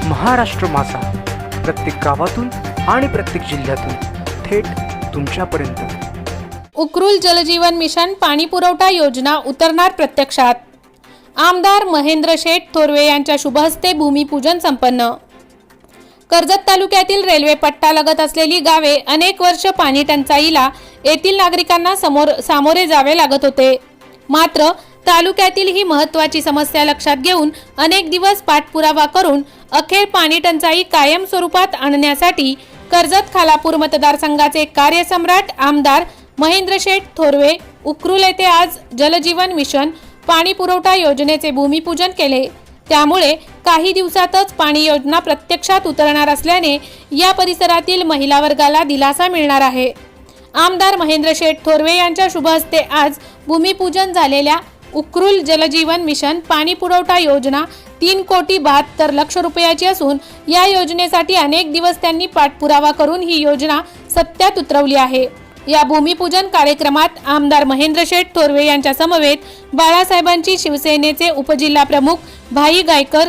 महाराष्ट्र माझा, प्रत्येक गावातून आणि प्रत्येक जिल्ह्यातून थेट तुमच्यापर्यंत। उक्रूल जलजीवन मिशन पाणी पुरवठा योजना उतरणार प्रत्यक्षात। आमदार महेंद्र शेठ थोरवे यांच्या शुभहस्ते भूमिपूजन संपन्न। कर्जत तालुक्यातील रेल्वे पट्टा लगत असलेली गावे अनेक वर्ष पाणी टंचाईला येथील नागरिकांना सामोरे जावे लागत होते। मात्र तालुक्यातील ही महत्त्वाची समस्या लक्षात घेऊन अनेक दिवस पाठपुरावा करून अखेर पाणी टंचाई कायम स्वरूपात आणण्यासाठी कर्जत खालापूर मतदारसंघाचे कार्यसम्राट आमदार महेंद्र शेठ थोरवे उक्रूल येथे आज जलजीवन मिशन पाणी पुरवठा योजनेचे भूमिपूजन केले। त्यामुळे काही दिवसातच पाणी योजना प्रत्यक्षात उतरणार असल्याने या परिसरातील महिला वर्गाला दिलासा मिळणार आहे। आमदार महेंद्र शेठ थोरवे यांच्या शुभहस्ते आज भूमिपूजन झालेल्या उक्रूल जलजीवन मिशन पाणी पुरवठा योजना 3,72,00,000 रुपयाची असून या योजनेसाठी अनेक दिवस त्यांनी पाठपुरावा करून ही योजना सत्यात उतरवली आहे। या भूमिपूजन कार्यक्रमात आमदार महेंद्र शेठ थोरवे यांच्या समवेत बाळासाहेबांची शिवसेनेचे उपजिल्हा प्रमुख भाई गायकर,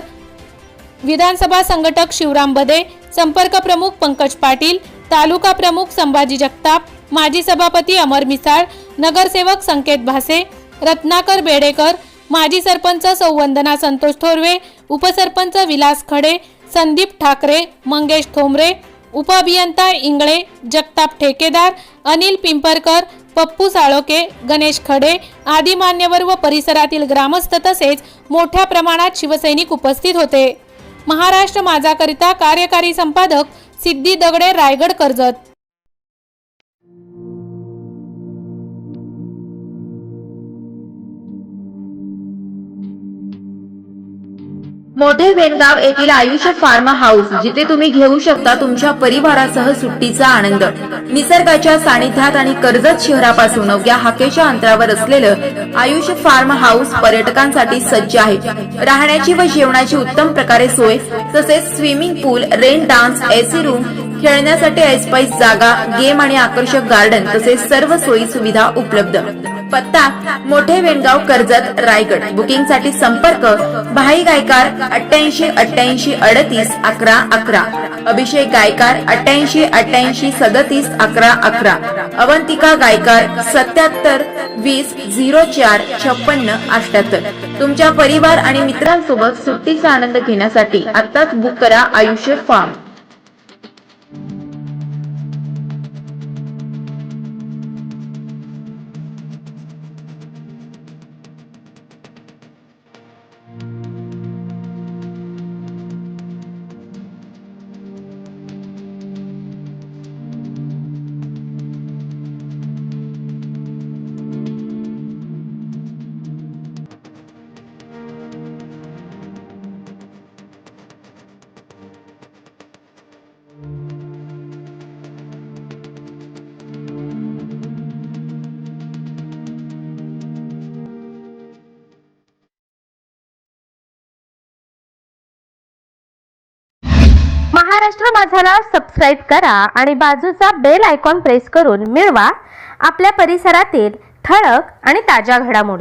विधानसभा संघटक शिवराम बदे, संपर्क प्रमुख पंकज पाटील, तालुका प्रमुख संभाजी जगताप, माजी सभापती अमर मिसाळ, नगरसेवक संकेत भासे, रत्नाकर बेडेकर, माजी सरपंच सौवंदना संतोष थोरवे, उपसरपंच विलास खडे, संदीप ठाकरे, मंगेश थोमरे, उपअभियंता इंगळे, जगताप ठेकेदार, अनिल पिंपरकर, पप्पू साळोके, गणेश खडे आदी मान्यवर व परिसरातील ग्रामस्थ तसेच मोठ्या प्रमाणात शिवसैनिक उपस्थित होते। महाराष्ट्र माझा करिता कार्यकारी संपादक सिद्धी दगडे, रायगड, कर्जत। मोठे वेणगाव येथील आयुष्य फार्म हाऊस, जिथे तुम्ही घेऊ शकता तुमच्या परिवारासह सुट्टीचा आनंद। निसर्गाच्या सानिध्यात आणि कर्जत शहरापासून अवघ्या हाकेच्या अंतरावर असलेलं आयुष्य फार्म हाऊस पर्यटकांसाठी सज्ज आहे। राहण्याची व जेवणाची उत्तम प्रकारे सोय, तसेच स्विमिंग पूल, रेन डान्स, एसी रूम, खेळण्यासाठी ऐसपैस जागा, गेम आणि आकर्षक गार्डन तसेच सर्व सोयी सुविधा उपलब्ध। पत्ता मोठे वेणगाव, कर्जत, रायगड। बुकिंग साठी संपर्क भाई गायकार 88 88 38 11 11, अभिषेक गायकार 88 88 37 11 11, अवंतिका गायकार 77 20 04 56 78। तुमच्या परिवार आणि मित्रांसोबत सुट्टीचा आनंद घेण्यासाठी आताच बुक करा आयुष्य फार्म। महाराष्ट्र माझाला सबस्क्राइब करा आणि बाजूचा बेल आयकॉन प्रेस करून मिळवा आपल्या परिसरातील ठळक आणि ताज्या घडामोडी।